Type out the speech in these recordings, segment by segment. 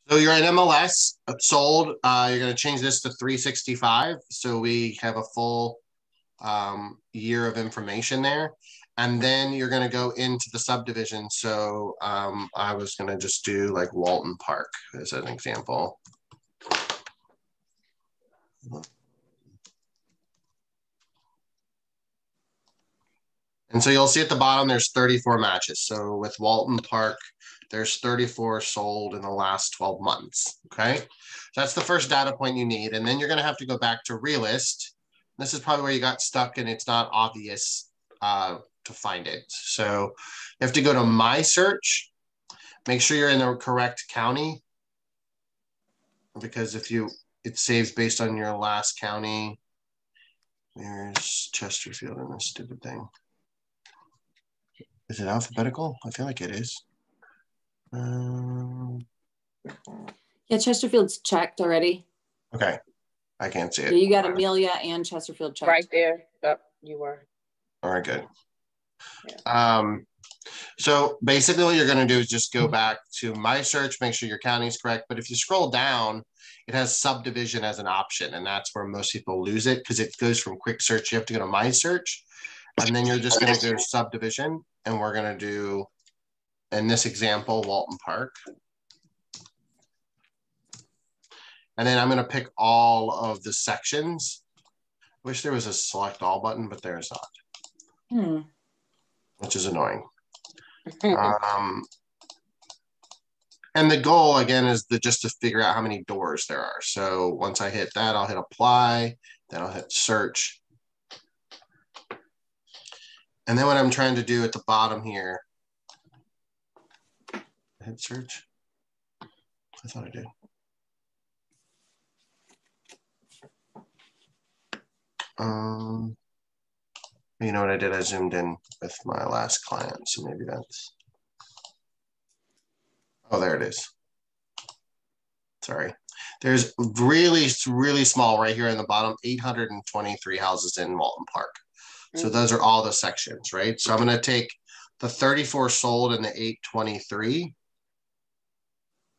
So you're at MLS, sold. You're going to change this to 365. So we have a full year of information there. And then you're going to go into the subdivision. So I was going to just do like Walton Park as an example. And so you'll see at the bottom, there's 34 matches. So with Walton Park, there's 34 sold in the last 12 months, okay? So that's the first data point you need. And then you're gonna have to go back to Realist. This is probably where you got stuck and it's not obvious to find it. So you have to go to My Search, make sure you're in the correct county, because if it saves based on your last county. There's Chesterfield and this stupid thing. Is it alphabetical? I feel like it is. Yeah, Chesterfield's checked already. Okay, I can't see it. Yeah, you got Amelia and Chesterfield checked. Right there. Yep, you were. All right, good. Yeah. So basically what you're going to do is just go back to My Search, make sure your county is correct. But if you scroll down, it has subdivision as an option. And that's where most people lose it because it goes from quick search. You have to go to My Search. And then you're just going to go to subdivision. And we're going to do, in this example, Walton Park. And then I'm going to pick all of the sections. Wish there was a select all button, but there's not. Which is annoying. And the goal, again, is just to figure out how many doors there are. So once I hit that, I'll hit apply. Then I'll hit search. And then what I'm trying to do at the bottom here, hit search. I thought I did. You know what I did? I zoomed in with my last client, so maybe that's. Oh, there it is. Sorry. There's really, really small right here in the bottom, 823 houses in Walton Park. So those are all the sections, right? So I'm going to take the 34 sold and the 823.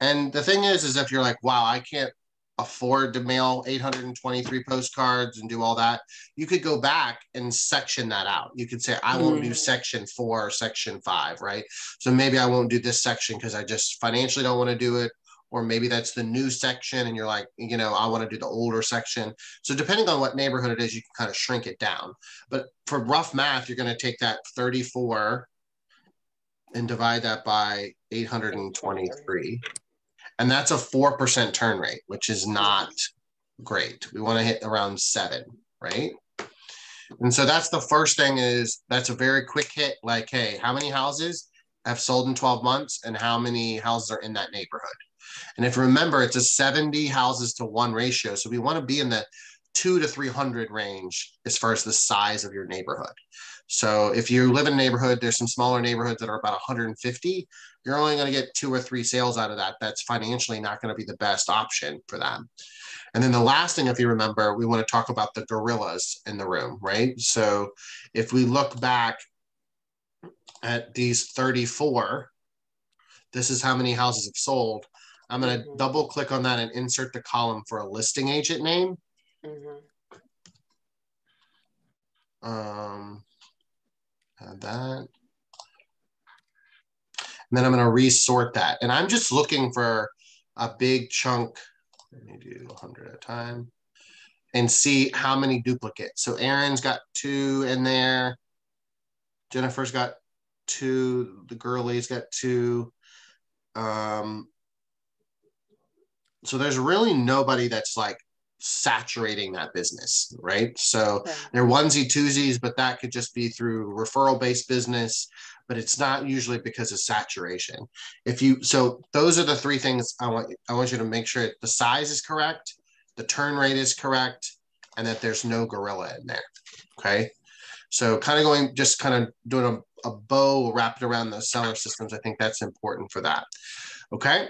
And the thing is if you're like, wow, I can't afford to mail 823 postcards and do all that, you could go back and section that out. You could say, I won't do section 4 or section 5, right? So maybe I won't do this section because I just financially don't want to do it. Or maybe that's the new section and you're like, you know, I want to do the older section. So depending on what neighborhood it is, you can kind of shrink it down. But for rough math, you're going to take that 34 and divide that by 823. And that's a 4% turn rate, which is not great. We want to hit around 7, right? And so that's the first thing is that's a very quick hit. Like, hey, how many houses have sold in 12 months and how many houses are in that neighborhood? And if you remember, it's a 70 houses to 1 ratio. So we want to be in the 200 to 300 range as far as the size of your neighborhood. So if you live in a neighborhood, there's some smaller neighborhoods that are about 150, you're only going to get 2 or 3 sales out of that. That's financially not going to be the best option for them. And then the last thing, if you remember, we want to talk about the gorillas in the room, right? So if we look back at these 34, this is how many houses have sold. I'm going to double click on that and insert the column for a listing agent name. Add that. And then I'm going to resort that. And I'm just looking for a big chunk. Let me do 100 at a time and see how many duplicates. So Aaron's got 2 in there. Jennifer's got 2. The girlie's got 2. So there's really nobody that's like saturating that business, right? So they're onesie twosies, but that could just be through referral-based business, but it's not usually because of saturation. So those are the 3 things I want you to make sure the size is correct, the turn rate is correct, and that there's no gorilla in there, okay? So kind of doing a bow wrapped around the seller systems. I think that's important for that, okay?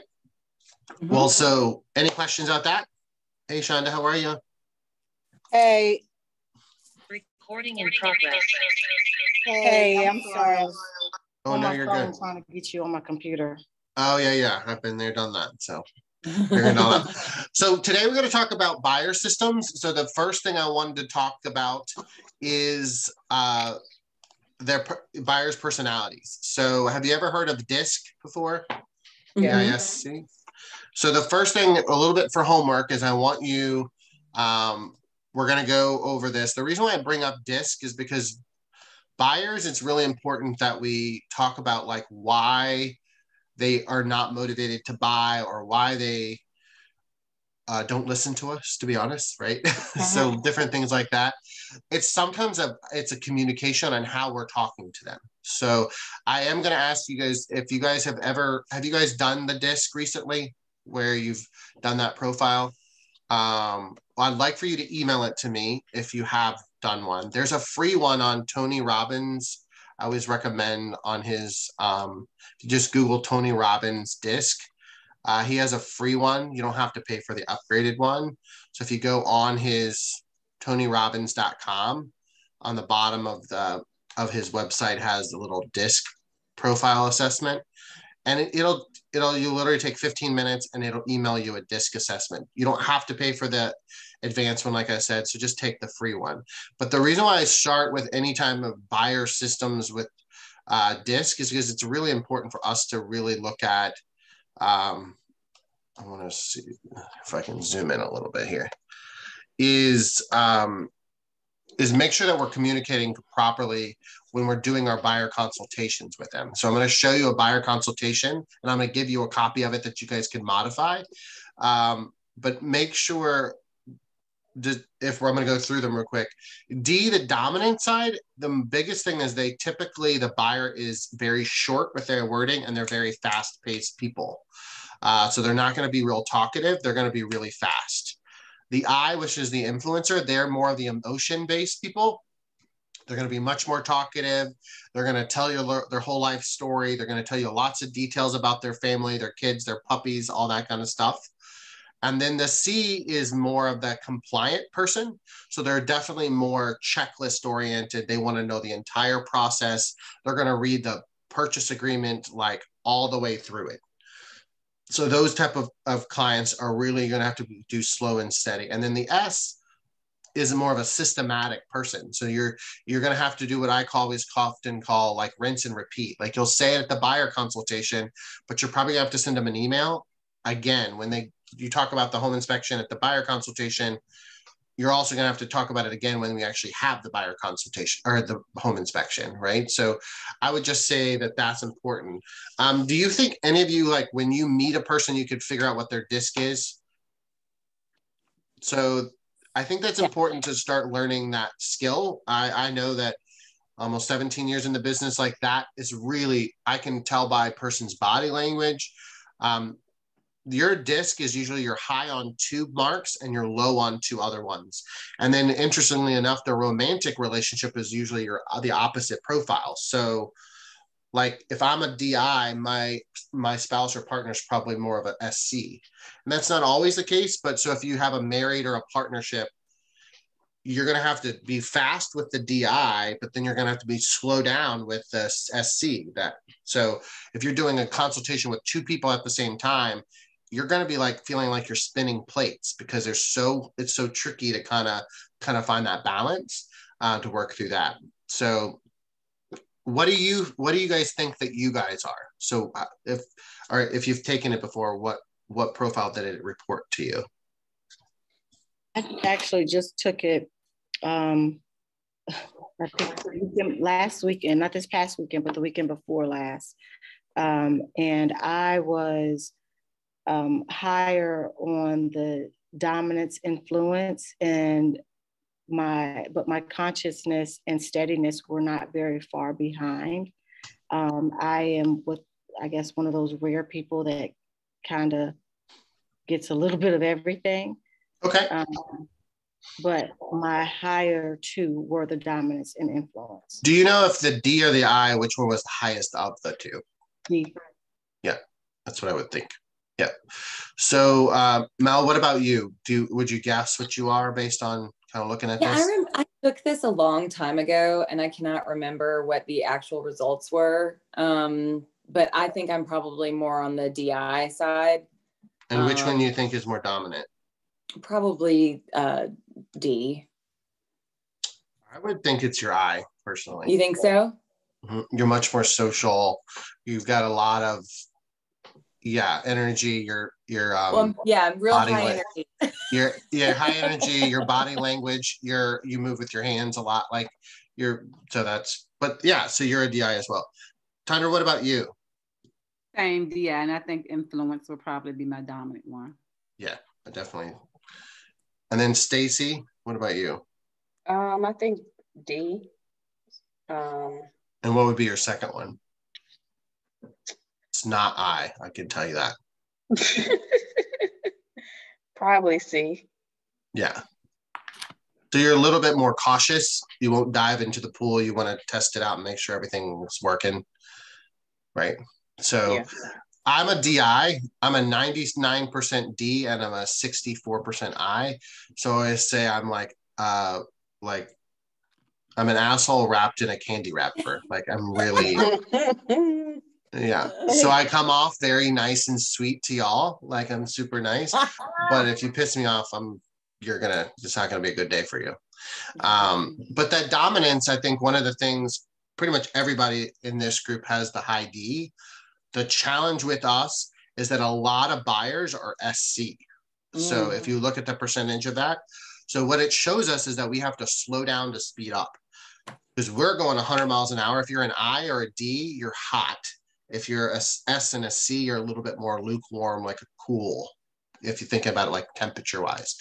Well, so any questions about that? Hey, Shonda, how are you? Hey. Recording in progress. Hey, I'm sorry. Oh, no, you're good. I'm trying to get you on my computer. Oh, yeah. I've been there, done that. So Figuring it all out. So today we're going to talk about buyer systems. So the first thing I wanted to talk about is their buyers' personalities. So have you ever heard of DISC before? Yeah. DISC. So the first thing, a little bit for homework, is I want you, we're going to go over this. The reason why I bring up DISC is because buyers, it's really important that we talk about like why they are not motivated to buy or why they don't listen to us, to be honest, right? So different things like that. It's sometimes it's a communication on how we're talking to them. So I am going to ask you guys if you guys have you guys done the DISC recently where you've done that profile? I'd like for you to email it to me if you have done one. There's a free one on Tony Robbins. I always recommend on his, if you just Google Tony Robbins DISC. He has a free one. You don't have to pay for the upgraded one. So if you go on his tonyrobbins.com, on the bottom of his website has a little DISC profile assessment. And you'll literally take 15 minutes and it'll email you a DISC assessment. You don't have to pay for the advanced one, like I said, so just take the free one. But the reason why I start with any time of buyer systems with DISC is because it's really important for us to really look at, I want to see if I can zoom in a little bit here, is make sure that we're communicating properly when we're doing our buyer consultations with them. So I'm going to show you a buyer consultation and I'm going to give you a copy of it that you guys can modify. But make sure, if I'm going to go through them real quick. D, the dominant side, the biggest thing is the buyer is very short with their wording and they're very fast-paced people. So they're not going to be real talkative. They're going to be really fast. The I, which is the influencer, they're more of the emotion-based people. They're going to be much more talkative. They're going to tell you their whole life story. They're going to tell you lots of details about their family, their kids, their puppies, all that kind of stuff. And then the C is more of the compliant person. So they're definitely more checklist oriented. They want to know the entire process. They're going to read the purchase agreement like all the way through it. So those type of clients are really going to have to do slow and steady. And then the S is more of a systematic person. So you're going to have to do what I often call like rinse and repeat. Like you'll say it at the buyer consultation, but you're probably going to have to send them an email again when you talk about the home inspection at the buyer consultation. You're also going to have to talk about it again when we actually have the buyer consultation or the home inspection, right? So I would just say that that's important. Do you think any of you, like when you meet a person, you could figure out what their DISC is? So I think that's important to start learning that skill. I know that almost 17 years in the business, like that is really, I can tell by a person's body language. Your DISC is usually you're high on 2 marks and you're low on 2 other ones. And then interestingly enough, the romantic relationship is usually the opposite profile. So like if I'm a DI, my spouse or partner is probably more of an SC. And that's not always the case, but so if you have a married or a partnership, you're going to have to be fast with the DI, but then you're going to have to be slow down with the SC. So if you're doing a consultation with 2 people at the same time, you're going to be like feeling like you're spinning plates because it's so tricky to kind of find that balance to work through that. So what do you guys think that you guys are? So if you've taken it before, what profile did it report to you? I actually just took it, I think last weekend, not this past weekend, but the weekend before last. And I was higher on the dominance influence but my consciousness and steadiness were not very far behind. I am one of those rare people that kind of gets a little bit of everything. Okay. But my higher 2 were the dominance and influence. Do you know if the D or the I, which one was the highest of the 2? D. Yeah, that's what I would think. Yeah. So Mel, what about you? Would you guess what you are based on kind of looking at this? I took this a long time ago and I cannot remember what the actual results were. But I think I'm probably more on the DI side. And which one do you think is more dominant? Probably D. I would think it's your I, personally. You think so? You're much more social. You've got a lot of energy. I'm real high energy. You're high energy. Your body language. You move with your hands a lot. Like so you're a DI as well. Tundra, what about you? Same DI, and I think influence will probably be my dominant one. Yeah, definitely. And then Stacy, what about you? I think D. And what would be your second one? It's not I can tell you that. Probably C. Yeah. So you're a little bit more cautious. You won't dive into the pool. You want to test it out and make sure everything's working. Right. So yeah. I'm a DI. I'm a 99% D and I'm a 64% I. So I say I'm like I'm an asshole wrapped in a candy wrapper. Like I'm really yeah. So I come off very nice and sweet to y'all. Like I'm super nice. But if you piss me off, it's not gonna be a good day for you. But that dominance, I think one of the things, pretty much everybody in this group has the high D. The challenge with us is that a lot of buyers are SC. So if you look at the percentage of that, so what it shows us is that we have to slow down to speed up. Because we're going 100 miles an hour. If you're an I or a D, you're hot. If you're a S and a C, you're a little bit more lukewarm, like a cool, if you think about it like temperature wise.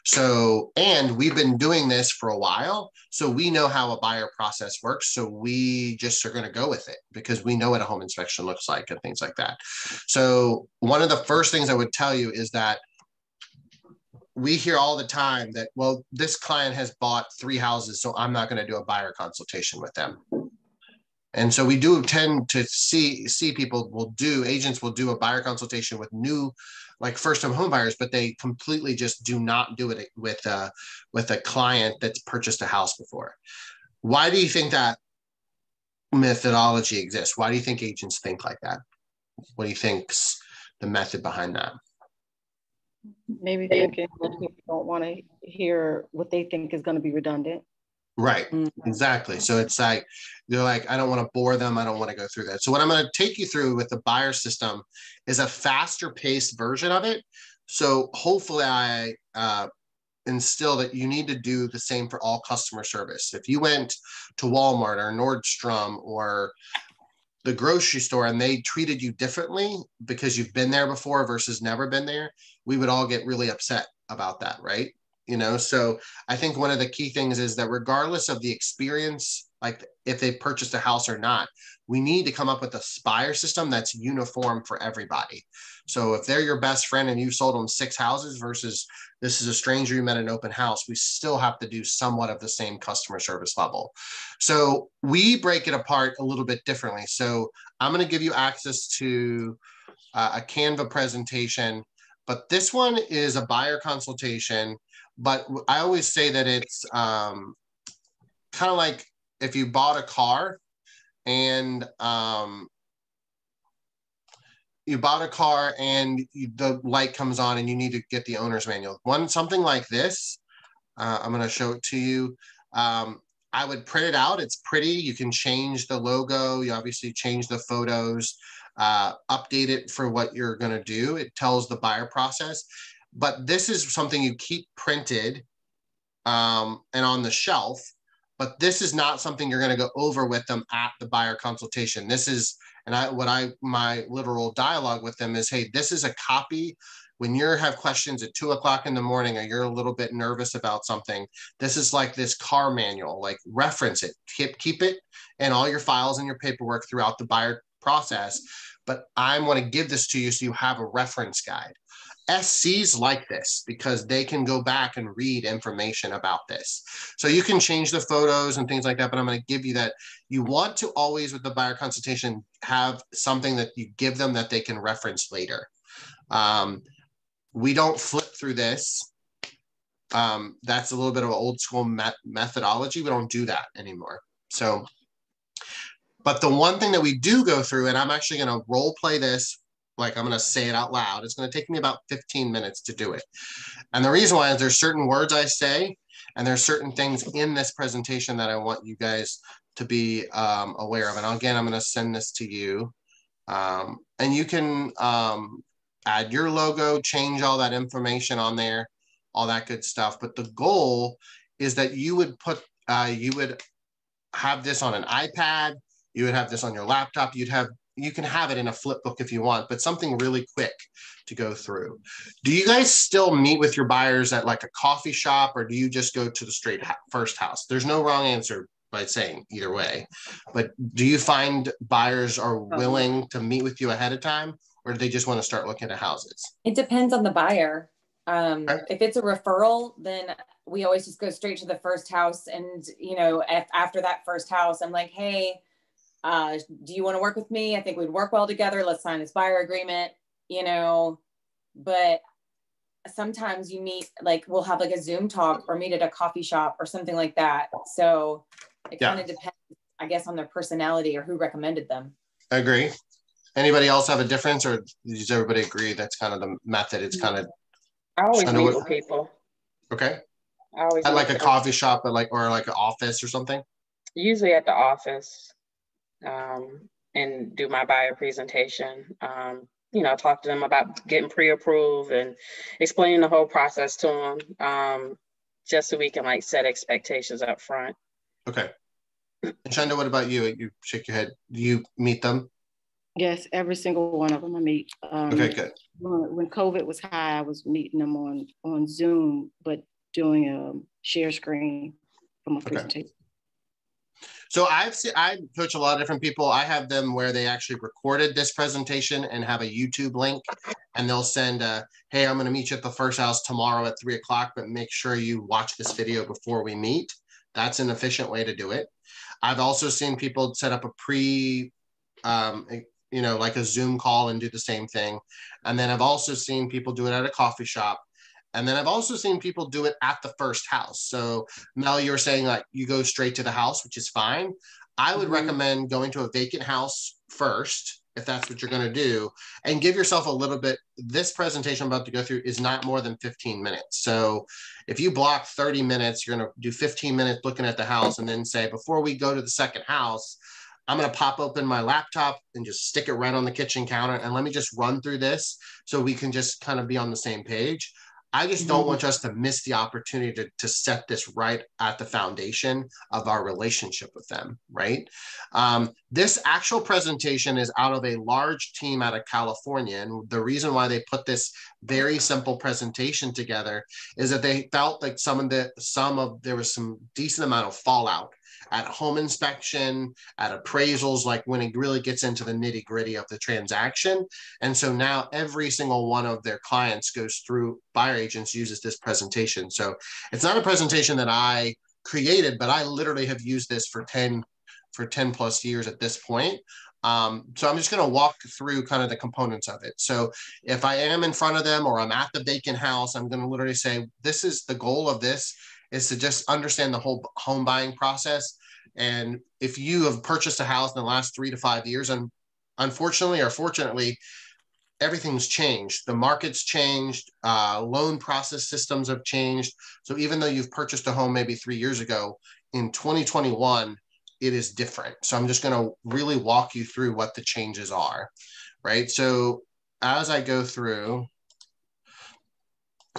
So, and we've been doing this for a while, so we know how a buyer process works. So we just are going to go with it because we know what a home inspection looks like and things like that. So one of the first things I would tell you is that we hear all the time that, well, this client has bought 3 houses, so I'm not going to do a buyer consultation with them. And so we do tend to see agents will do a buyer consultation with new, like first-time home buyers, but they completely just do not do it with a client that's purchased a house before. Why do you think that methodology exists? Why do you think agents think like that? What do you think's the method behind that? Maybe thinking people don't want to hear what they think is going to be redundant. Right, exactly. So it's like, they're like, I don't want to bore them. I don't want to go through that. So what I'm going to take you through with the buyer system is a faster paced version of it. So hopefully I instill that you need to do the same for all customer service. If you went to Walmart or Nordstrom or the grocery store and they treated you differently because you've been there before versus never been there, we would all get really upset about that, right? So I think one of the key things is that regardless of the experience, like if they purchased a house or not, we need to come up with a buyer system that's uniform for everybody. So if they're your best friend and you sold them 6 houses versus this is a stranger you met at an open house, we still have to do somewhat of the same customer service level. So we break it apart a little bit differently. So I'm going to give you access to a Canva presentation, but this one is a buyer consultation. But I always say that it's kind of like if you bought a car and the light comes on and you need to get the owner's manual. Something like this, I'm going to show it to you. I would print it out. It's pretty. You can change the logo. You obviously change the photos, update it for what you're going to do. It tells the buyer process. But this is something you keep printed and on the shelf, but this is not something you're going to go over with them at the buyer consultation. This is, my literal dialogue with them is, hey, this is a copy. When you have questions at 2 o'clock in the morning or you're a little bit nervous about something, this is like this car manual, like reference it, keep it in all your files and your paperwork throughout the buyer process. But I want to give this to you so you have a reference guide. SCs like this because they can go back and read information about this. So you can change the photos and things like that, but I'm going to give you that. You want to always, with the buyer consultation, have something that you give them that they can reference later. We don't flip through this. That's a little bit of an old school methodology. We don't do that anymore. So, but the one thing that we do go through, and I'm actually going to role play this like I'm going to say it out loud. It's going to take me about 15 minutes to do it. And the reason why is there's certain words I say, and there's certain things in this presentation that I want you guys to be aware of. And again, I'm going to send this to you. And you can add your logo, change all that information on there, all that good stuff. But the goal is that you would you would have this on an iPad, you would have this on your laptop, you can have it in a flip book if you want, but something really quick to go through. Do you guys still meet with your buyers at like a coffee shop, or do you just go to the first house? There's no wrong answer by saying either way, but do you find buyers are willing to meet with you ahead of time, or do they just want to start looking at houses? It depends on the buyer. Okay. If it's a referral, then we always just go straight to the first house. And, you know, after that first house, I'm like, hey, do you want to work with me? I think we'd work well together. Let's sign this buyer agreement, you know. But sometimes you meet, like, we'll have like a Zoom talk or meet at a coffee shop or something like that. So it kind of depends, I guess, on their personality or who recommended them. I agree. Anybody else have a difference, or does everybody agree that's kind of the method? It's kind of, I always meet with people. okay. I always At like a coffee shop, or like an office or something? Usually at the office, and do my buyer presentation. You know, talk to them about getting pre-approved and explaining the whole process to them, just so we can like set expectations up front. Okay. And Shonda, what about you? You shake your head. Do you meet them? Yes, every single one of them I meet. Okay, good. When COVID was high, I was meeting them on Zoom, but doing a share screen from a presentation. So I coach a lot of different people. I have them where they actually recorded this presentation and have a YouTube link, and they'll send hey, I'm going to meet you at the first house tomorrow at 3 o'clock, but make sure you watch this video before we meet. That's an efficient way to do it. I've also seen people set up a you know, like a Zoom call and do the same thing. And then I've also seen people do it at a coffee shop. And then I've also seen people do it at the first house. So Mel, you were saying like you go straight to the house, which is fine. I would recommend going to a vacant house first, if that's what you're going to do, and give yourself a little bit. This presentation I'm about to go through is not more than 15 minutes. So if you block 30 minutes, you're going to do 15 minutes looking at the house, and then say, before we go to the second house, I'm going to pop open my laptop and just stick it right on the kitchen counter, and let me just run through this so we can just kind of be on the same page. I just don't want us to miss the opportunity to set this right at the foundation of our relationship with them, right? This actual presentation is out of a large team out of California. And the reason why they put this very simple presentation together is that they felt like there was some decent amount of fallout at home inspection, at appraisals, like when it really gets into the nitty gritty of the transaction. And so now every single one of their clients goes through, buyer agents uses this presentation. So it's not a presentation that I created, but I literally have used this for 10 plus years at this point. So I'm just going to walk through kind of the components of it. So if I am in front of them or I'm at the vacant house, I'm going to literally say, this is the goal of this, is to just understand the whole home buying process. And if you have purchased a house in the last 3 to 5 years, and unfortunately or fortunately, everything's changed. The market's changed, loan process systems have changed. So even though you've purchased a home maybe 3 years ago, in 2021, it is different. So I'm just going to really walk you through what the changes are, right? So as I go through,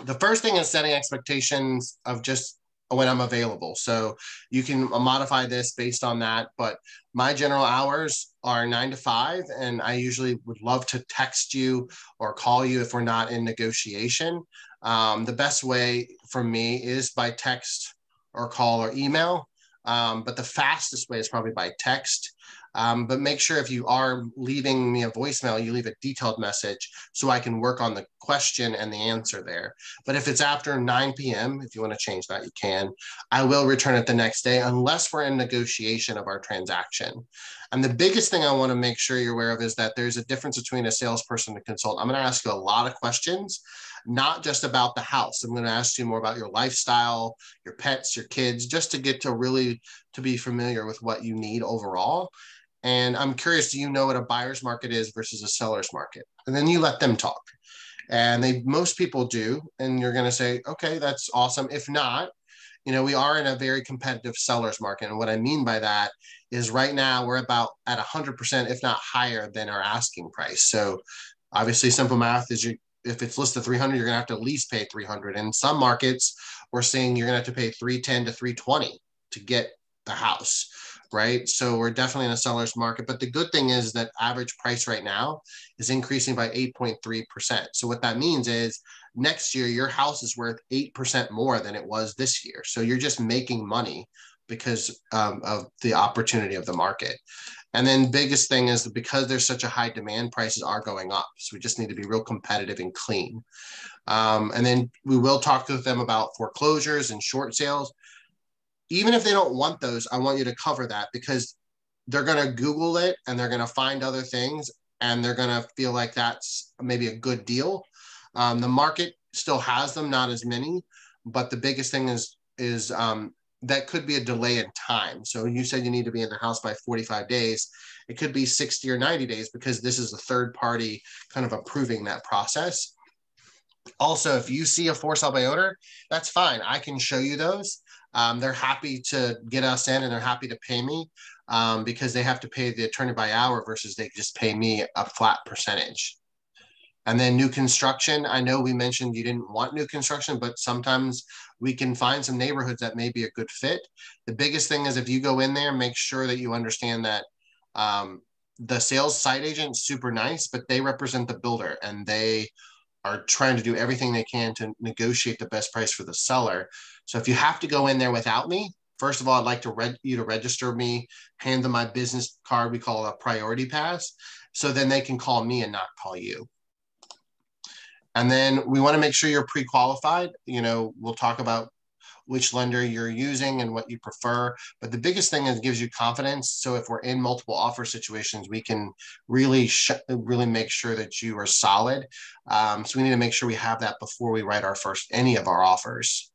the first thing is setting expectations of just when I'm available. So you can modify this based on that, but my general hours are 9 to 5, and I usually would love to text you or call you if we're not in negotiation. The best way for me is by text or call or email, but the fastest way is probably by text. But make sure if you are leaving me a voicemail, you leave a detailed message so I can work on the question and the answer there. But if it's after 9 p.m., if you want to change that, you can. I will return it the next day unless we're in negotiation of our transaction. And the biggest thing I want to make sure you're aware of is that there's a difference between a salesperson and a consultant. I'm going to ask you a lot of questions, not just about the house. I'm going to ask you more about your lifestyle, your pets, your kids, just to get to really to be familiar with what you need overall. And I'm curious, do you know what a buyer's market is versus a seller's market? And then you let them talk. And most people do. And you're going to say, okay, that's awesome. If not, we are in a very competitive seller's market. And what I mean by that is right now we're about at 100%, if not higher than our asking price. So obviously simple math is if it's listed 300, you're going to have to at least pay 300. In some markets, we're seeing you're going to have to pay 310 to 320 to get the house, right? So we're definitely in a seller's market. But the good thing is that average price right now is increasing by 8.3%. So what that means is next year, your house is worth 8% more than it was this year. So you're just making money because of the opportunity of the market. And then biggest thing is that because there's such a high demand, prices are going up. So we just need to be real competitive and clean. And then we will talk to them about foreclosures and short sales. Even if they don't want those, I want you to cover that because they're going to Google it and they're going to find other things and they're going to feel like that's maybe a good deal. The market still has them, not as many, but the biggest thing is that could be a delay in time. So you said you need to be in the house by 45 days. It could be 60 or 90 days because this is a third party kind of approving that process. Also, if you see a for sale by owner, that's fine. I can show you those. They're happy to get us in and they're happy to pay me because they have to pay the attorney by hour versus they just pay me a flat percentage. And then new construction, I know we mentioned you didn't want new construction, but sometimes we can find some neighborhoods that may be a good fit. The biggest thing is if you go in there, make sure that you understand that the sales site agent is super nice, but they represent the builder and they are trying to do everything they can to negotiate the best price for the seller. So if you have to go in there without me, first of all, I'd like you to register me, hand them my business card, we call it a priority pass, so then they can call me and not call you. And then we want to make sure you're pre-qualified. We'll talk about which lender you're using and what you prefer. But the biggest thing is it gives you confidence. So if we're in multiple offer situations, we can really make sure that you are solid. So we need to make sure we have that before we write any of our offers.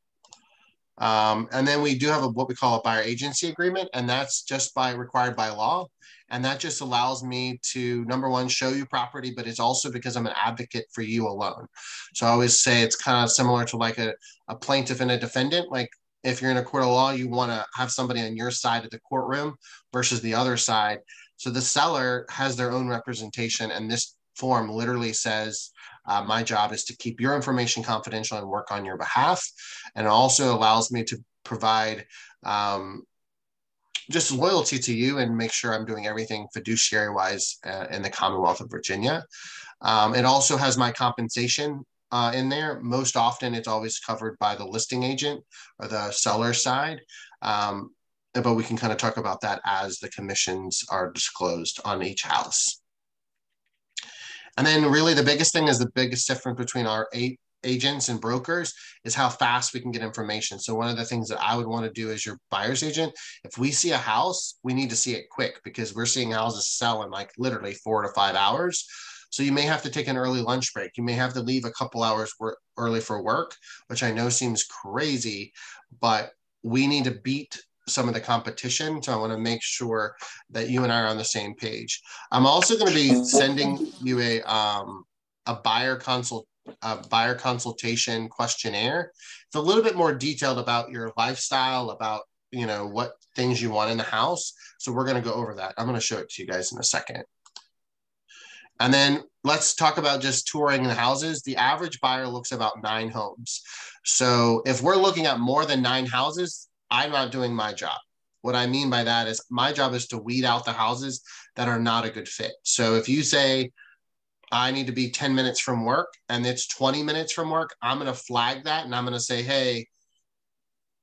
And then we do have what we call a buyer agency agreement, and that's just required by law. And that just allows me to, number one, show you property, but it's also because I'm an advocate for you alone. So I always say it's kind of similar to like a plaintiff and a defendant. Like if you're in a court of law, you want to have somebody on your side of the courtroom versus the other side. So the seller has their own representation, and this form literally says, my job is to keep your information confidential and work on your behalf. And it also allows me to provide just loyalty to you and make sure I'm doing everything fiduciary wise in the Commonwealth of Virginia. It also has my compensation in there. Most often it's always covered by the listing agent or the seller side. But we can kind of talk about that as the commissions are disclosed on each house. And then really the biggest thing is the biggest difference between our agents and brokers is how fast we can get information. So one of the things that I would want to do as your buyer's agent, if we see a house, we need to see it quick because we're seeing houses sell in like literally 4 to 5 hours. So you may have to take an early lunch break. You may have to leave a couple hours early for work, which I know seems crazy, but we need to beat some of the competition. So I want to make sure that you and I are on the same page. I'm also going to be sending you a buyer consultation questionnaire. It's a little bit more detailed about your lifestyle, about what things you want in the house. So we're going to go over that. I'm going to show it to you guys in a second. And then let's talk about just touring the houses. The average buyer looks about 9 homes. So if we're looking at more than 9 houses, I'm not doing my job. What I mean by that is my job is to weed out the houses that are not a good fit. So if you say, I need to be 10 minutes from work and it's 20 minutes from work, I'm going to flag that and I'm going to say, hey,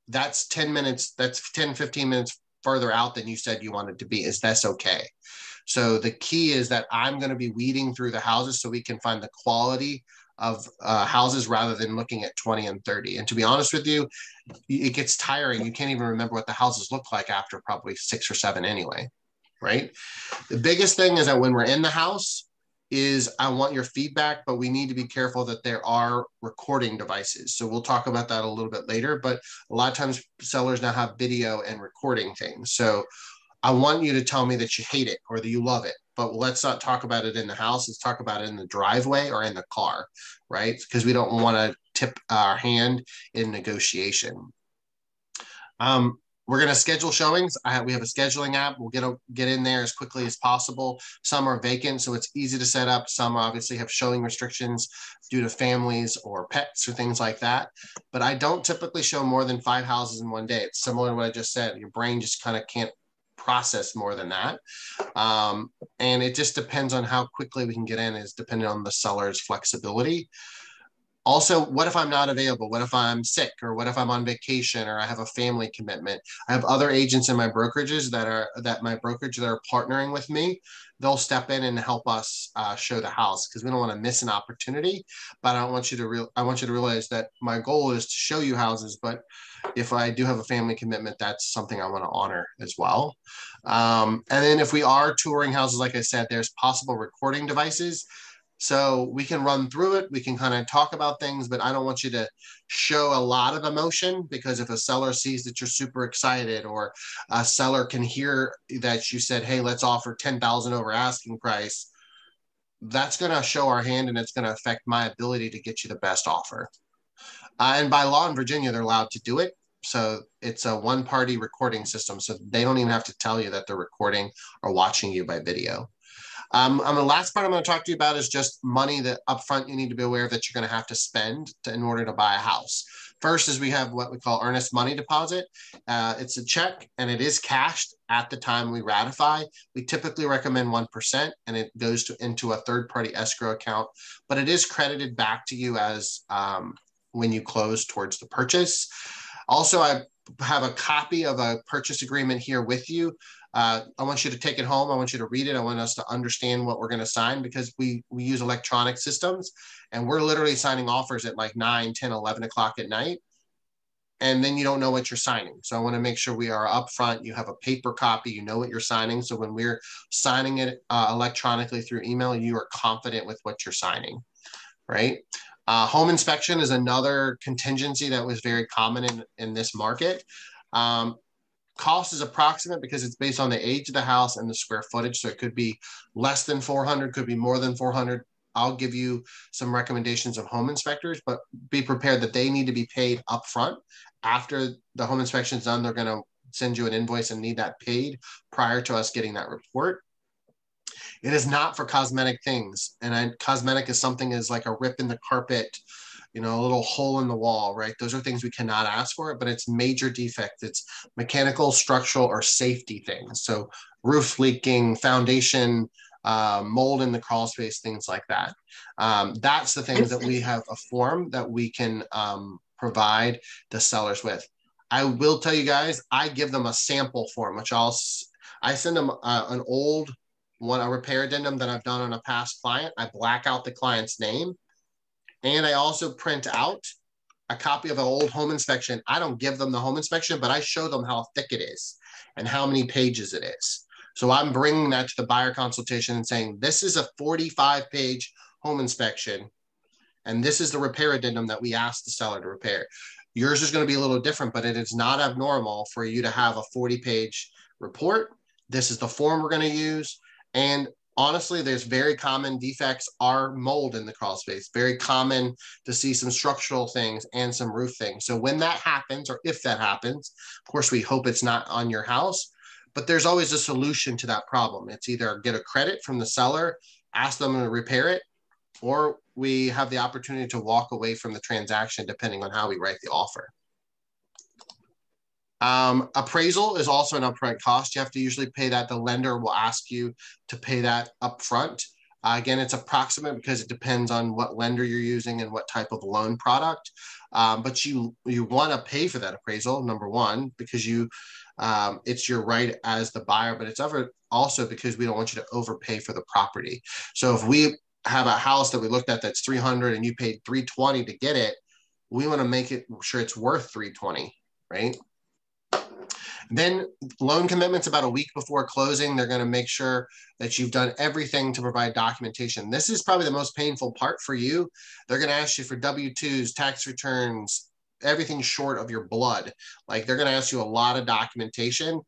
that's 10 minutes, that's 10, 15 minutes further out than you said you wanted to be. Is this okay? So the key is that I'm going to be weeding through the houses so we can find the quality of houses rather than looking at 20 and 30. And to be honest with you, it gets tiring. You can't even remember what the houses look like after probably 6 or 7 anyway, right? The biggest thing is that when we're in the house is I want your feedback, but we need to be careful that there are recording devices. So we'll talk about that a little bit later, but a lot of times sellers now have video and recording things. So I want you to tell me that you hate it or that you love it, but let's not talk about it in the house. Let's talk about it in the driveway or in the car, right? Because we don't want to tip our hand in negotiation. We're going to schedule showings. We have a scheduling app. We'll get in there as quickly as possible. Some are vacant, so it's easy to set up. Some obviously have showing restrictions due to families or pets or things like that. But I don't typically show more than 5 houses in one day. It's similar to what I just said. Your brain just kind of can't process more than that. And it just depends on how quickly we can get in, is depending on the seller's flexibility. Also, what if I'm not available? What if I'm sick, or what if I'm on vacation, or I have a family commitment? I have other agents in my brokerages that are partnering with me. They'll step in and help us show the house, because we don't want to miss an opportunity. But I don't want you to I want you to realize that my goal is to show you houses. But if I do have a family commitment, that's something I want to honor as well. And then if we are touring houses, like I said, there's possible recording devices. So we can run through it. We can kind of talk about things, but I don't want you to show a lot of emotion, because if a seller sees that you're super excited, or a seller can hear that you said, hey, let's offer 10,000 over asking price, that's going to show our hand, and it's going to affect my ability to get you the best offer. And by law in Virginia, they're allowed to do it. So it's a one-party recording system. So they don't even have to tell you that they're recording or watching you by video. And the last part I'm going to talk to you about is just money that upfront you need to be aware of that you're going to have to spend in order to buy a house. First is we have what we call earnest money deposit. It's a check, and it is cashed at the time we ratify. We typically recommend 1%, and it goes into a third-party escrow account, but it is credited back to you as when you close towards the purchase. Also, I have a copy of a purchase agreement here with you. I want you to take it home. I want you to read it. I want us to understand what we're going to sign, because we use electronic systems, and we're literally signing offers at like 9, 10, 11 o'clock at night. And then you don't know what you're signing. So I want to make sure we are upfront. You have a paper copy, you know what you're signing. So when we're signing it electronically through email, you are confident with what you're signing, right? Home inspection is another contingency that was very common in this market. Cost is approximate because it's based on the age of the house and the square footage. So it could be less than 400, could be more than 400. I'll give you some recommendations of home inspectors, but be prepared that they need to be paid upfront. After the home inspection is done, they're going to send you an invoice and need that paid prior to us getting that report. It is not for cosmetic things. And cosmetic is something is like a rip in the carpet, you know, a little hole in the wall, right? Those are things we cannot ask for, but it's major defects. It's mechanical, structural, or safety things. So roof leaking, foundation, mold in the crawl space, things like that. That's the things that we have a form that we can provide the sellers with. I will tell you guys, I give them a sample form, which I send them an old one, a repair addendum that I've done on a past client. I black out the client's name. And I also print out a copy of an old home inspection. I don't give them the home inspection, but I show them how thick it is and how many pages it is. So I'm bringing that to the buyer consultation and saying, this is a 45-page home inspection, and this is the repair addendum that we asked the seller to repair. Yours is going to be a little different, but it is not abnormal for you to have a 40-page report. This is the form we're going to use. And honestly, there's very common defects are mold in the crawl space. Very common to see some structural things and some roof things. So when that happens, or if that happens, of course, we hope it's not on your house, but there's always a solution to that problem. It's either get a credit from the seller, ask them to repair it, or we have the opportunity to walk away from the transaction depending on how we write the offer. Appraisal is also an upfront cost. You have to usually pay that. The lender will ask you to pay that upfront. Again, it's approximate because it depends on what lender you're using and what type of loan product. But you want to pay for that appraisal, number one, because it's your right as the buyer, but it's also because we don't want you to overpay for the property. So if we have a house that we looked at that's 300 and you paid 320 to get it, we want to make it sure it's worth 320, right? Then loan commitments about a week before closing. They're going to make sure that you've done everything to provide documentation. This is probably the most painful part for you. They're going to ask you for W-2s, tax returns, everything short of your blood. Like they're going to ask you a lot of documentation.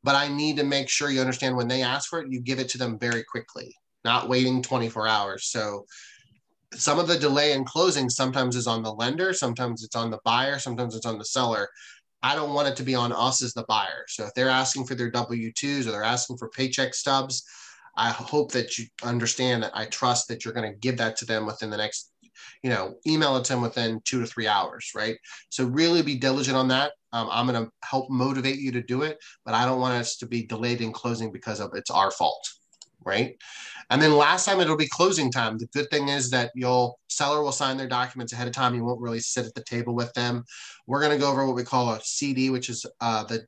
but I need to make sure you understand when they ask for it, you give it to them very quickly, not waiting 24 hours. So some of the delay in closing sometimes is on the lender, sometimes it's on the buyer, sometimes it's on the seller. I don't want it to be on us as the buyer. So if they're asking for their W-2s or they're asking for paycheck stubs, I hope that you understand that I trust that you're going to give that to them within the next, email it to them within 2 to 3 hours, right? So really be diligent on that. I'm going to help motivate you to do it, but I don't want us to be delayed in closing because of it's our fault, right? And then last time it'll be closing time. The good thing is that seller will sign their documents ahead of time. You won't really sit at the table with them. We're going to go over what we call a CD, which is the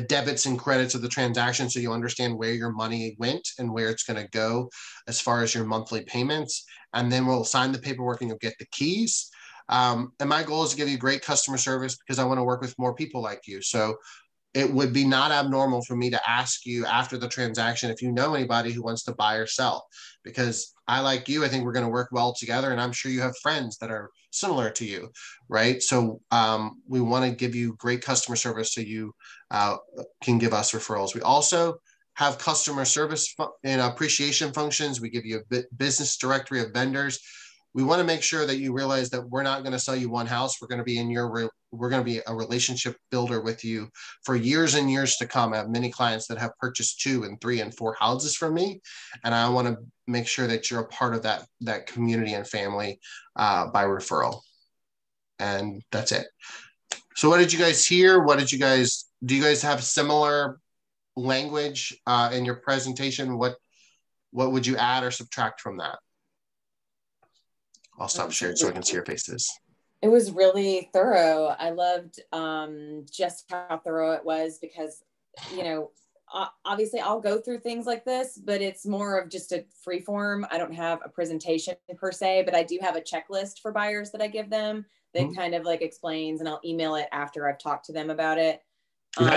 debits and credits of the transaction. So you understand where your money went and where it's going to go as far as your monthly payments. And then we'll sign the paperwork and you'll get the keys. And my goal is to give you great customer service because I want to work with more people like you. So it would be not abnormal for me to ask you after the transaction if you know anybody who wants to buy or sell, because I, like you, I think we're going to work well together, and I'm sure you have friends that are similar to you, right? So we want to give you great customer service so you can give us referrals. We also have customer service and appreciation functions. We give you a business directory of vendors. We want to make sure that you realize that we're not going to sell you one house. We're going to be we're going to be a relationship builder with you for years and years to come. I have many clients that have purchased 2 and 3 and 4 houses from me. And I want to make sure that you're a part of that community and family by referral. And that's it. So what did you guys hear? Do you guys have similar language in your presentation? What would you add or subtract from that? I'll stop sharing so I can see your faces. It was really thorough. I loved just how thorough it was because, obviously I'll go through things like this, but it's more of just a free form. I don't have a presentation per se, but I do have a checklist for buyers that I give them that kind of like explains, and I'll email it after I've talked to them about it. But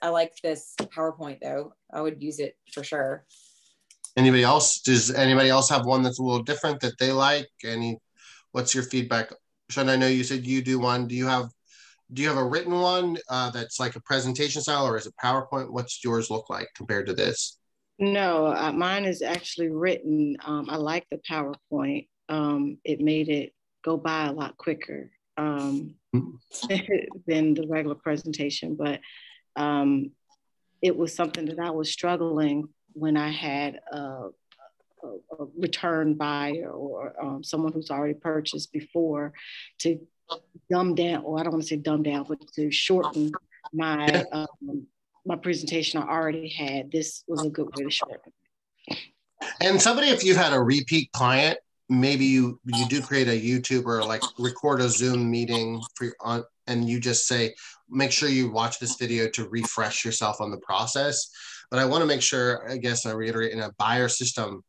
I like this PowerPoint though. I would use it for sure. Anybody else? Does anybody else have one that's a little different that they like? What's your feedback? Sean, I know you said you do one. Do you have a written one that's like a presentation style, or is it PowerPoint? What's yours look like compared to this? No, mine is actually written. I like the PowerPoint. It made it go by a lot quicker than the regular presentation, but it was something that I was struggling when I had a return buyer or someone who's already purchased before, to dumb down, or I don't want to say dumb down, but to shorten my my presentation I already had. This was a good way to shorten. And somebody, if you had a repeat client, maybe you do create a YouTube or like record a Zoom meeting and you just say, make sure you watch this video to refresh yourself on the process. But I want to make sure, I guess I reiterate, in a buyer system,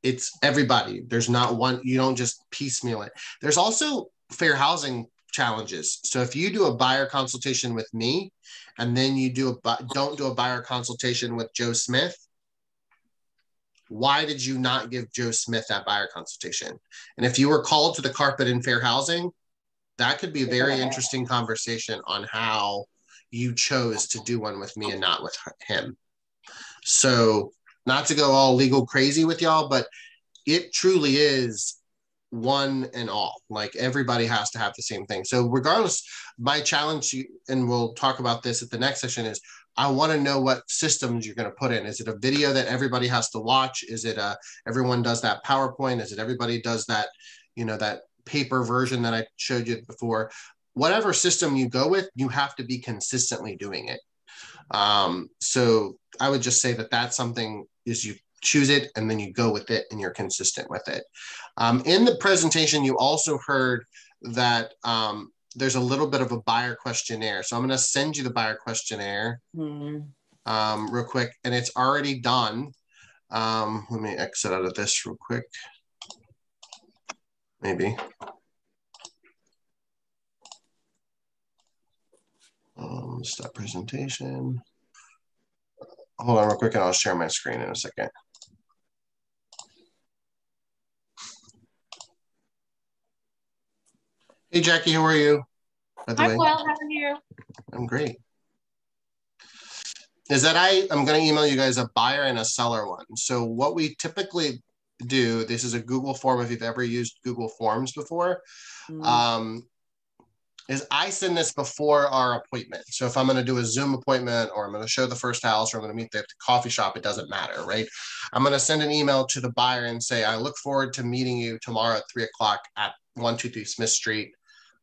it's everybody. There's not one, you don't just piecemeal it. There's also fair housing challenges. So if you do a buyer consultation with me, and then you don't do a buyer consultation with Joe Smith, why did you not give Joe Smith that buyer consultation? And if you were called to the carpet in fair housing, that could be a very interesting conversation on how you chose to do one with me and not with him. So not to go all legal crazy with y'all, but it truly is one and all. Like everybody has to have the same thing. So regardless, my challenge, and we'll talk about this at the next session, is I want to know what systems you're going to put in. Is it a video that everybody has to watch? Is it everyone does that PowerPoint? Is it everybody does that, that paper version that I showed you before? Whatever system you go with, you have to be consistently doing it. So I would just say that that's something, is you choose it and then you go with it and you're consistent with it. In the presentation, you also heard that there's a little bit of a buyer questionnaire. So I'm going to send you the buyer questionnaire real quick, and it's already done. Let me exit out of this real quick. Maybe. Stop presentation. Hold on real quick and I'll share my screen in a second. Hey, Jackie, how are you? I'm well, how are you? I'm great. is that I'm going to email you guys a buyer and a seller one. So what we typically do, this is a Google form if you've ever used Google Forms before, is I send this before our appointment. So if I'm going to do a Zoom appointment, or I'm going to show the first house, or I'm going to meet at the coffee shop, it doesn't matter, right? I'm going to send an email to the buyer and say, I look forward to meeting you tomorrow at 3:00 at 123 Smith Street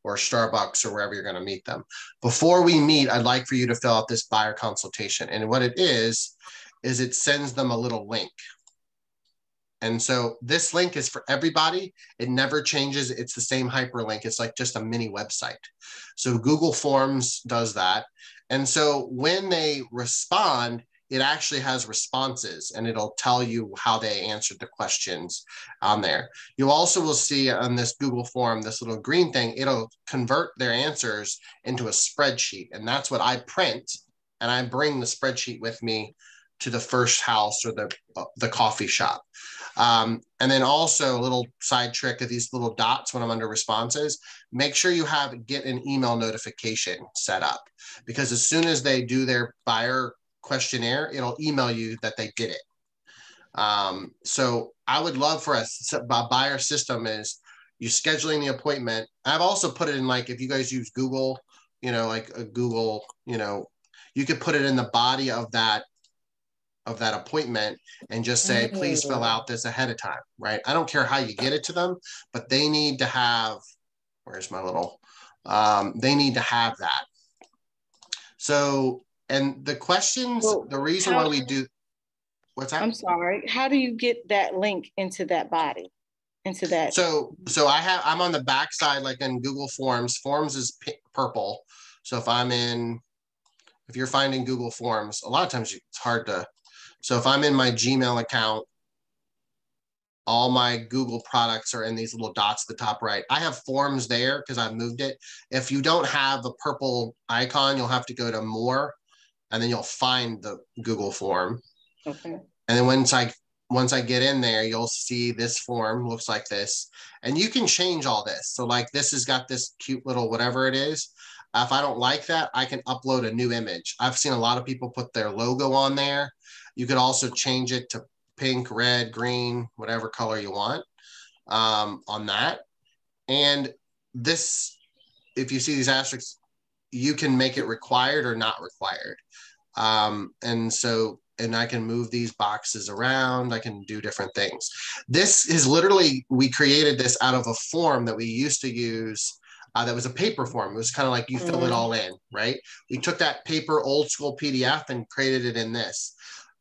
or Starbucks or wherever you're going to meet them. Before we meet, I'd like for you to fill out this buyer consultation. And what it is it sends them a little link. And so this link is for everybody. It never changes. It's the same hyperlink. It's like just a mini website. So Google Forms does that. And so when they respond, it actually has responses, and it'll tell you how they answered the questions on there. You also will see on this Google form, this little green thing, it'll convert their answers into a spreadsheet. And that's what I print, and I bring the spreadsheet with me to the first house or the coffee shop. And then also a little side trick of these little dots when I'm under responses, make sure you get an email notification set up, because as soon as they do their buyer questionnaire, it'll email you that they did it. So I would love for a buyer system is you scheduling the appointment. I've also put it in, like, if you guys use Google, like a Google, you could put it in the body of that appointment and just say, please fill out this ahead of time, right? I don't care how you get it to them, but they need to have, where's my little, they need to have that. So, and the questions, the reason why we do, what's that? I'm sorry. How do you get that link into that body? Into that? So I'm on the back side, like in Google Forms. Forms is purple. So if you're finding Google Forms, a lot of times it's hard to, so if I'm in my Gmail account, all my Google products are in these little dots at the top right. I have Forms there because I've moved it. If you don't have a purple icon, you'll have to go to More, and then you'll find the Google form. Okay. And then once I get in there, you'll see this form looks like this, and you can change all this. So like this has got this cute little whatever it is. If I don't like that, I can upload a new image. I've seen a lot of people put their logo on there. You could also change it to pink, red, green, whatever color you want on that. And this, if you see these asterisks, you can make it required or not required. And I can move these boxes around. I can do different things. This is literally, we created this out of a form that we used to use that was a paper form. It was kind of like you fill it all in, right? We took that paper old school PDF and created it in this.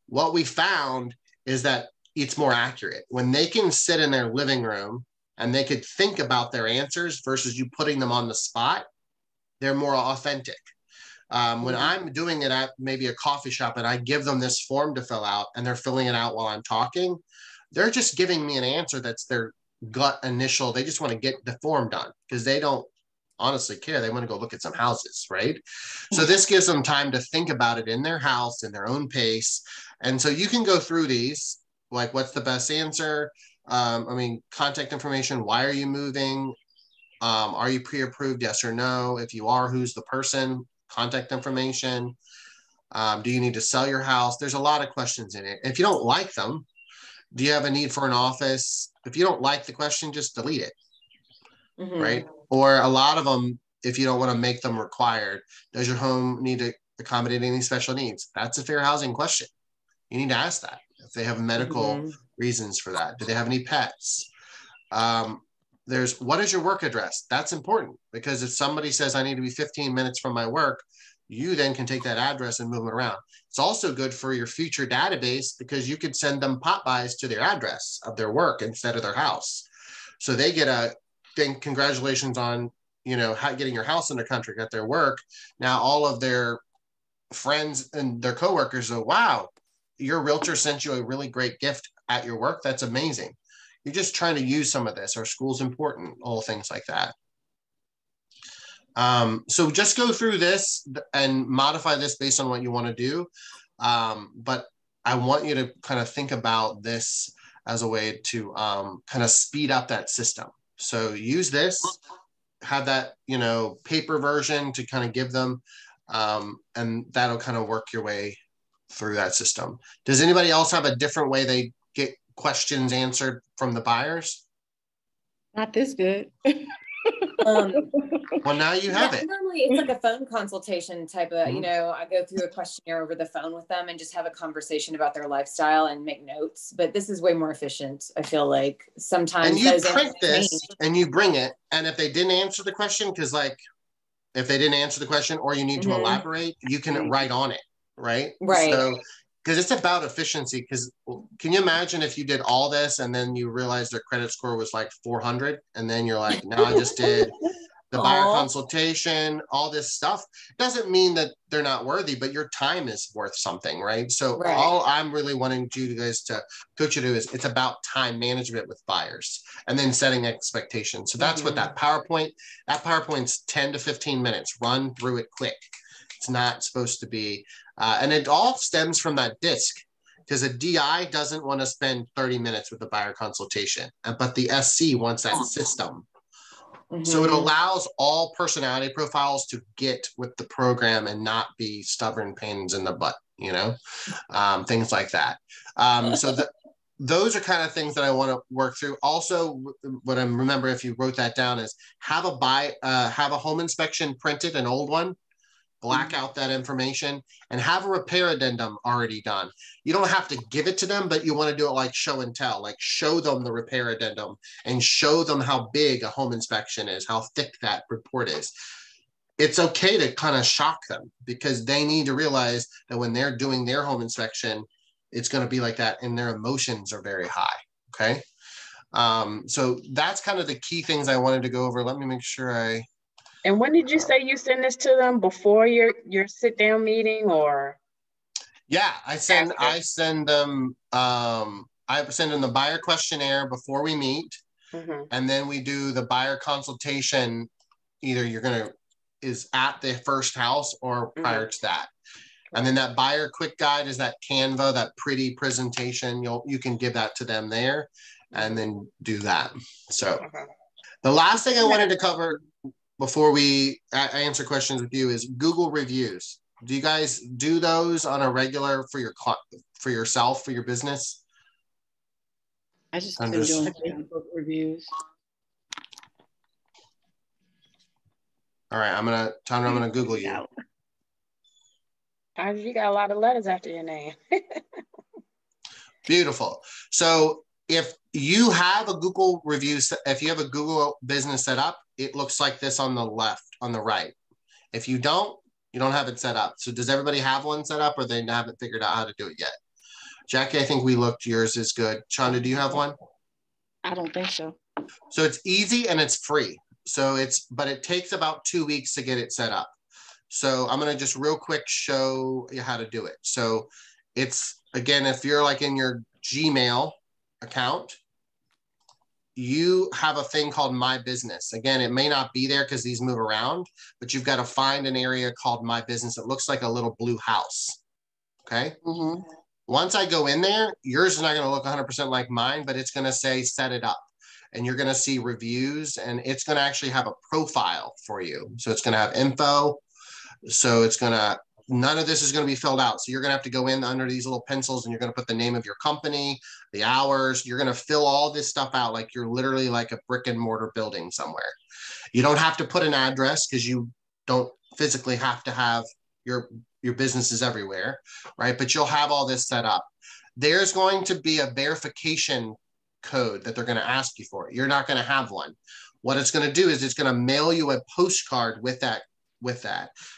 What we found is that it's more accurate. When they can sit in their living room and they could think about their answers versus you putting them on the spot, they're more authentic. When I'm doing it at maybe a coffee shop and I give them this form to fill out and they're filling it out while I'm talking, they're just giving me an answer that's their gut initial. They just want to get the form done because they don't honestly care. They want to go look at some houses, right? So this gives them time to think about it in their house, in their own pace. And so you can go through these, like what's the best answer? Contact information. Why are you moving? Are you pre-approved? Yes or no? If you are, who's the person? Contact information. Do you need to sell your house? There's a lot of questions in it. If you don't like them, do you have a need for an office? If you don't like the question, just delete it, right? Or a lot of them, if you don't want to make them required, does your home need to accommodate any special needs? That's a fair housing question. You need to ask that. If they have medical reasons for that. Do they have any pets? There's, what is your work address? That's important because if somebody says I need to be 15 minutes from my work, you then can take that address and move it around. It's also good for your future database because you could send them pop-bys to their address of their work instead of their house. So they get a thing, congratulations on, getting your house under contract at their work. Now all of their friends and their coworkers go, wow, your realtor sent you a really great gift at your work. That's amazing. You're just trying to use some of this. Our school's important, all things like that. So just go through this and modify this based on what you want to do. But I want you to kind of think about this as a way to kind of speed up that system. So use this, have that, paper version to kind of give them, and that'll kind of work your way through that system. Does anybody else have a different way they get questions answered from the buyers? Not this good. Well, now you have it. Normally it's like a phone consultation type of, you know, I go through a questionnaire over the phone with them and just have a conversation about their lifestyle and make notes. But this is way more efficient. I feel like sometimes. And you print this and you bring it. And if they didn't answer the question, because like if they didn't answer the question or you need to elaborate, you can write on it, right? Right. So, because it's about efficiency. Because can you imagine if you did all this and then you realized their credit score was like 400 and then you're like, no, I just did the buyer consultation, all this stuff. Doesn't mean that they're not worthy, but your time is worth something, right? So all I'm really wanting you guys to coach you to is it's about time management with buyers and then setting expectations. So that's what PowerPoint's 10 to 15 minutes, run through it quick. It's not supposed to be, and it all stems from that disc, because a DI doesn't want to spend 30 minutes with the buyer consultation, but the SC wants that system. So it allows all personality profiles to get with the program and not be stubborn pains in the butt, you know, things like that. So those are kind of things that I want to work through. Also, what I remember, if you wrote that down, is have a home inspection printed, an old one, black out that information, and have a repair addendum already done. You don't have to give it to them, but you want to do it like show and tell, like show them the repair addendum and show them how big a home inspection is, how thick that report is. It's okay to kind of shock them because they need to realize that when they're doing their home inspection, it's going to be like that and their emotions are very high. Okay. So that's kind of the key things I wanted to go over. Let me make sure And when did you say you send this to them? Before your sit down meeting, or? Yeah, I send them the buyer questionnaire before we meet, and then we do the buyer consultation. Either is at the first house or prior to that, and then that buyer quick guide is that Canva, that pretty presentation. You can give that to them there, and then do that. So the last thing I wanted to cover before we answer questions with you is Google reviews. Do you guys do those on a regular for yourself, for your business? I just been doing Facebook reviews. All right, I'm gonna Google you. You got a lot of letters after your name. Beautiful. So if you have a Google review, if you have a Google business set up, it looks like this on the right. If you don't, you don't have it set up. So does everybody have one set up, or they haven't figured out how to do it yet? Jackie, I think we looked. Yours is good. Chanda, do you have one? I don't think so. So it's easy and it's free. But it takes about 2 weeks to get it set up. So I'm going to just real quick show you how to do it. So it's, again, if you're like in your Gmail account, you have a thing called My Business. Again, it may not be there because these move around, but you've got to find an area called My Business. It looks like a little blue house. Okay. Once I go in there, yours is not going to look 100% like mine, but it's going to say set it up. And you're going to see reviews, and it's going to actually have a profile for you. So it's going to have info. So it's going to, none of this is going to be filled out. So you're going to have to go in under these little pencils and you're going to put the name of your company, the hours. You're going to fill all this stuff out like you're literally like a brick and mortar building somewhere. You don't have to put an address because you don't physically have to have your businesses everywhere, right? But you'll have all this set up. There's going to be a verification code that they're going to ask you for. You're not going to have one. What it's going to do is it's going to mail you a postcard with that.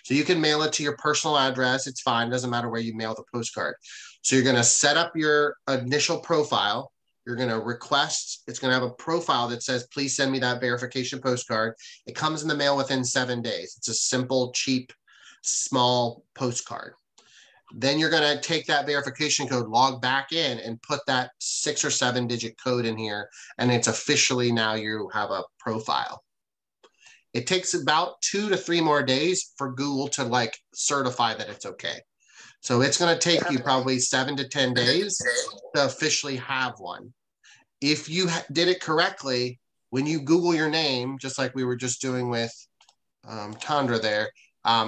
So you can mail it to your personal address. It's fine. It doesn't matter where you mail the postcard. So you're going to set up your initial profile. You're going to request, it's going to have a profile that says, please send me that verification postcard. It comes in the mail within 7 days. It's a simple, cheap, small postcard. Then you're going to take that verification code, log back in, and put that 6 or 7 digit code in here. And it's officially now you have a profile. It takes about 2 to 3 more days for Google to like certify that it's okay. So it's going to take you probably 7 to 10 days to officially have one. If you did it correctly, when you Google your name, just like we were just doing with Tandra there,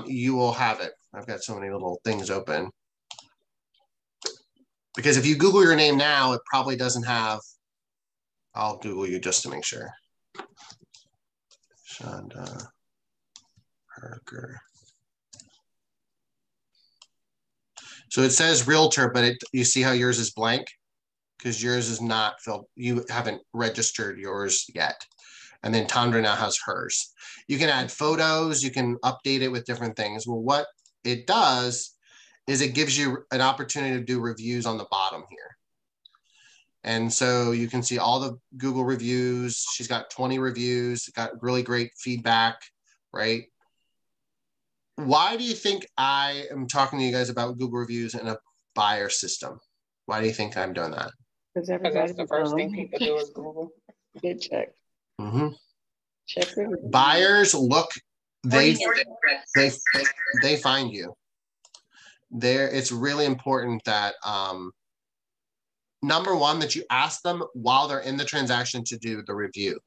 you will have it. I've got so many little things open. Because if you Google your name now, it probably doesn't have, I'll Google you just to make sure. Shonda Parker. So it says realtor, but you see how yours is blank? Because yours is not filled. You haven't registered yours yet. And then Tandra now has hers. You can add photos. You can update it with different things. Well, what it does is it gives you an opportunity to do reviews on the bottom here. And so you can see all the Google reviews. She's got 20 reviews, got really great feedback, right? Why do you think I am talking to you guys about Google reviews in a buyer system? Why do you think I'm doing that? Because that's the first thing people do is Google. Get checked. Mm-hmm. Check reviews. Buyers look, they find you. It's really important that number one, that you ask them while they're in the transaction to do the review.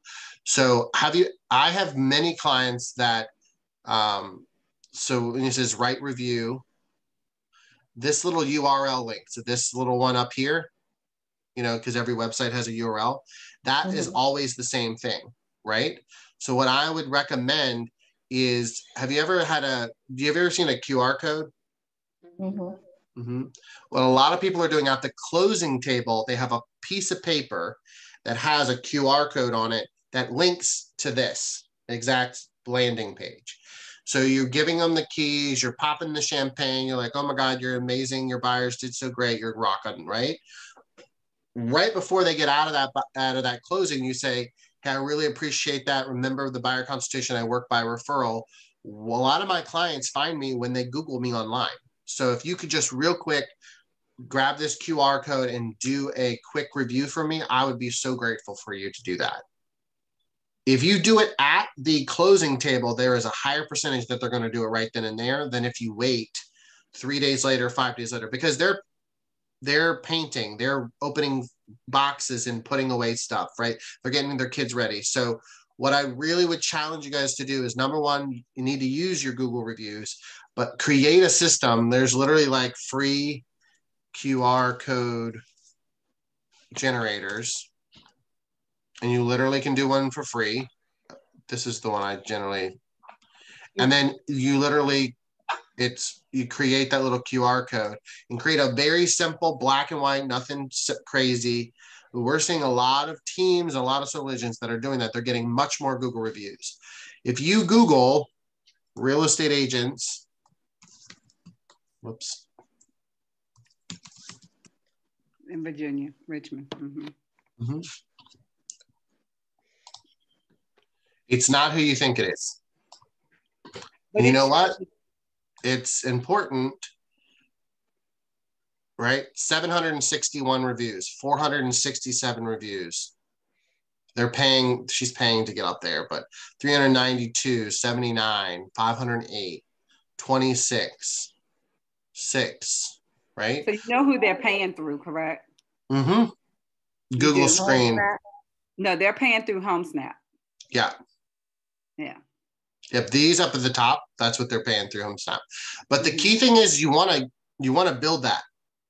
So I have many clients that so when it says write review, this little URL link, so this little one up here, you know, because every website has a URL, that is always the same thing, right? So what I would recommend is, do you have ever seen a QR code? What a lot of people are doing at the closing table, they have a piece of paper that has a QR code on it that links to this exact landing page. So you're giving them the keys, you're popping the champagne, you're like, oh my God, you're amazing, your buyers did so great, you're rocking, right? Right before they get out of that closing, you say, hey, I really appreciate that. Remember the buyer consultation, I work by referral. Well, a lot of my clients find me when they Google me online. So if you could just real quick grab this QR code and do a quick review for me, I would be so grateful for you to do that. If you do it at the closing table, there is a higher percentage that they're going to do it right then and there than if you wait 3 days later, 5 days later, because they're painting, they're opening boxes and putting away stuff, right? They're getting their kids ready. So what I really would challenge you guys to do is, number one, you need to use your Google reviews, but create a system. There's literally like free QR code generators, and you literally can do one for free. This is the one I generally, and then you literally, you create that little QR code and create a very simple black and white, nothing crazy. We're seeing a lot of teams, a lot of solutions that are doing that. They're getting much more Google reviews. If you Google real estate agents, whoops. In Virginia, Richmond. It's not who you think it is. And you know what? It's important, right? 761 reviews, 467 reviews. She's paying to get up there, but 392, 79, 508, 26, 6, right? So you know who they're paying through, correct? Google Screen. No, they're paying through HomeSnap. Yeah. Yep, these up at the top, that's what they're paying through HomeSnap. But the key thing is you want to build that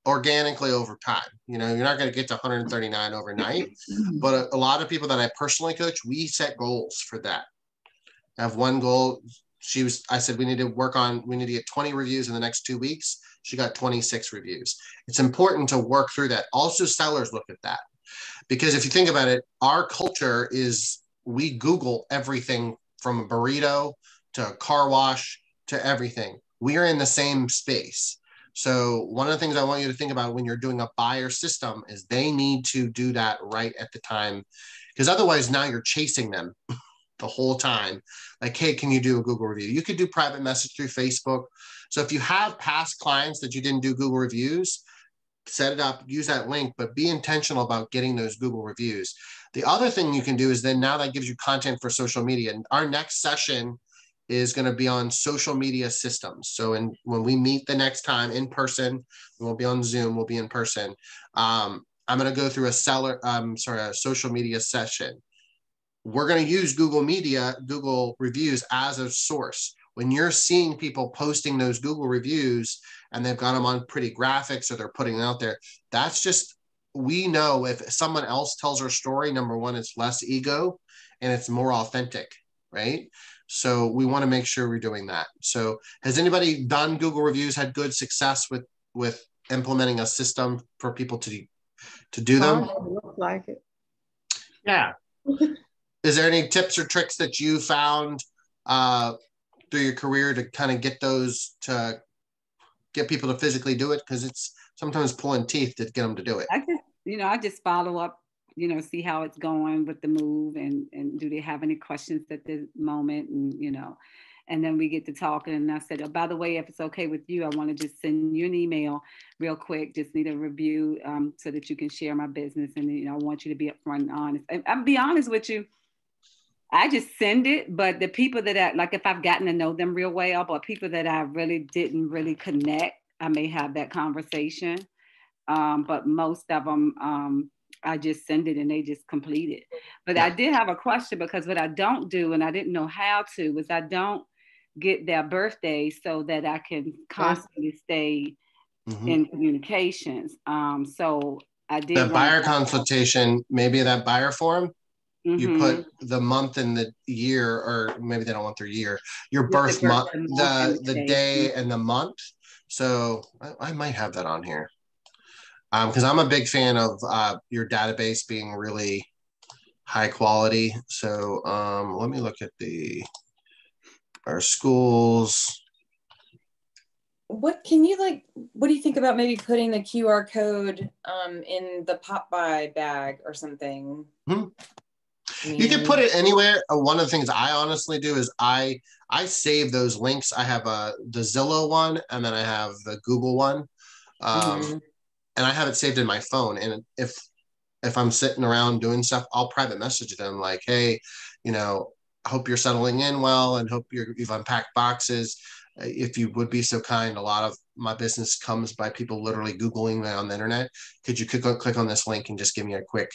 organically over time. You know, you're not going to get to 139 overnight, but a lot of people that I personally coach, we set goals for that. I have one goal. I said, we need to get 20 reviews in the next 2 weeks. She got 26 reviews. It's important to work through that. Also, sellers look at that, because if you think about it, our culture is, we Google everything from a burrito to a car wash to everything. We are in the same space. So one of the things I want you to think about when you're doing a buyer system is they need to do that right at the time, because otherwise now you're chasing them the whole time. Like, hey, can you do a Google review? You could do private message through Facebook. So if you have past clients that you didn't do Google reviews, set it up, use that link, but be intentional about getting those Google reviews. The other thing you can do is then now that gives you content for social media. And our next session is going to be on social media systems. So when we meet the next time in person, we won't be on Zoom, we'll be in person. I'm going to go through a social media session. We're going to use Google reviews as a source. when you're seeing people posting those Google reviews and they've got them on pretty graphics or they're putting them out there, that's just, we know if someone else tells our story, number one, it's less ego and it's more authentic, right? So we want to make sure we're doing that. So has anybody done Google reviews, had good success with implementing a system for people to do them? Looks like it. Yeah. Is there any tips or tricks that you found through your career to kind of get those, to get people to physically do it? Because it's sometimes pulling teeth to get them to do it. I just follow up, see how it's going with the move, and do they have any questions at this moment, and then we get to talking, and I said, oh, by the way, if it's okay with you, I want to just send you an email real quick, just need a review so that you can share my business, and I want you to be upfront and honest. And I'll be honest with you, I just send it, but the people that like, if I've gotten to know them real well, but people that I really didn't really connect, I may have that conversation. But most of them, I just send it and they just complete it. But I did have a question, because what I don't do, and I didn't know how to, is I don't get their birthday so that I can constantly stay in communications. So I did the buyer consultation, maybe that buyer form, you put the month and the year, or maybe they don't want their year, your birth month, the day and the month. So I might have that on here. Because I'm a big fan of your database being really high quality. So let me look at our schools. What do you think about maybe putting the QR code in the pop-by bag or something? You can put it anywhere. One of the things I honestly do is I save those links. I have the Zillow one, and then I have the Google one. And I have it saved in my phone. And if I'm sitting around doing stuff, I'll private message them like, hey, I hope you're settling in well, and hope you've unpacked boxes. If you would be so kind, a lot of my business comes by people literally Googling me on the internet. Could you click on this link and just give me a quick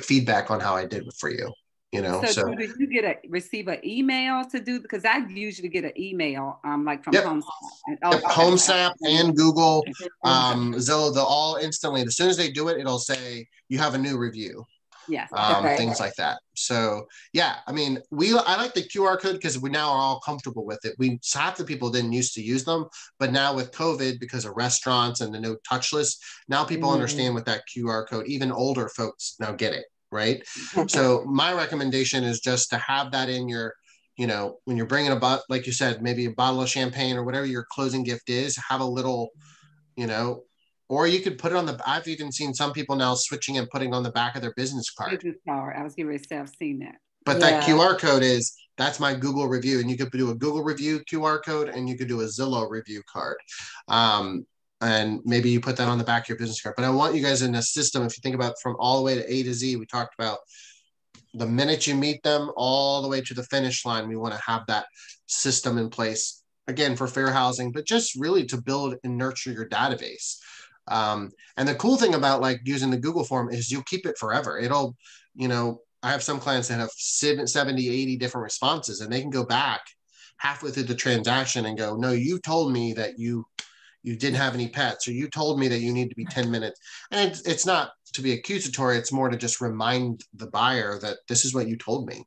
feedback on how I did for you? So did you receive an email to do? Because I usually get an email like from HomeSnap. HomeSnap and Google, Zillow, they'll all instantly, as soon as they do it, it'll say you have a new review. Yes. Things like that. So yeah, I mean, I like the QR code because we now are all comfortable with it. Half the people didn't used to use them, but now with COVID, because of restaurants and the no touchless, now people understand what that QR code, even older folks now get it. Right. So my recommendation is just to have that in your, when you're bringing like you said, maybe a bottle of champagne or whatever your closing gift is, have a little, or you could put it on I've even seen some people now switching and putting on the back of their business card. I was getting ready to say, I've seen that. But that QR code that's my Google review. And you could do a Google review QR code, and you could do a Zillow review card. And maybe you put that on the back of your business card. But I want you guys in a system, if you think about from all the way to A to Z, we talked about the minute you meet them all the way to the finish line, we want to have that system in place, again, for fair housing, but just really to build and nurture your database. And the cool thing about like using the Google form is you'll keep it forever. It'll, I have some clients that have 70, 80 different responses, and they can go back halfway through the transaction and go, no, you told me that you didn't have any pets, or you told me that you need to be 10 minutes. And it's not to be accusatory. It's more to just remind the buyer that this is what you told me.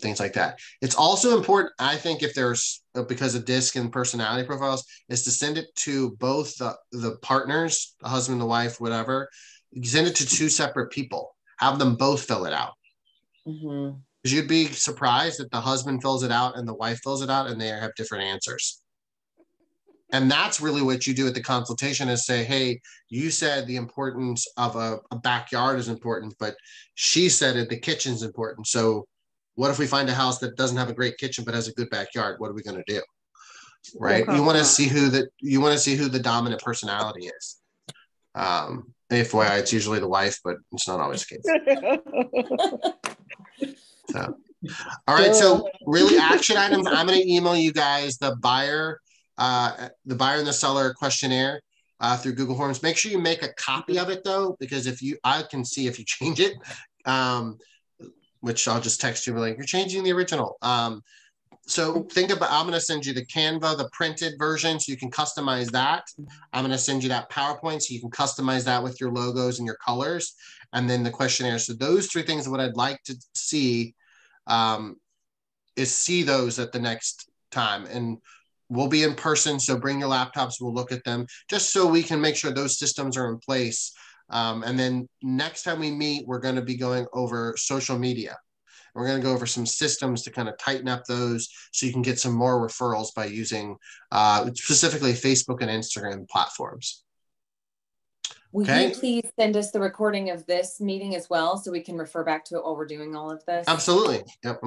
Things like that. It's also important, I think, if there's, because of DISC and personality profiles, is to send it to both the partners, the husband, the wife, whatever. You send it to two separate people. Have them both fill it out. Because you'd be surprised that the husband fills it out and the wife fills it out, and they have different answers. And that's really what you do at the consultation, is say, hey, you said the importance of a backyard is important, but she said that the kitchen's important. So what if we find a house that doesn't have a great kitchen but has a good backyard? What are we going to do? Right? You want to see who the dominant personality is. FYI, it's usually the wife, but it's not always the case. So, all right. So really action items. I'm going to email you guys the buyer and the seller questionnaire through Google Forms. Make sure you make a copy of it though, because I can see if you change it, which I'll just text you like, you're changing the original. So think about, I'm going to send you the Canva, the printed version, so you can customize that. I'm going to send you that PowerPoint so you can customize that with your logos and your colors, and then the questionnaire. So those three things, what I'd like to see is see those at the next time. And we'll be in person, so bring your laptops, we'll look at them, just so we can make sure those systems are in place. And then next time we meet, we're going to be going over social media. We're going to go over some systems to kind of tighten up those so you can get some more referrals by using specifically Facebook and Instagram platforms. Will you please send us the recording of this meeting as well so we can refer back to it while we're doing all of this? Absolutely. Yep.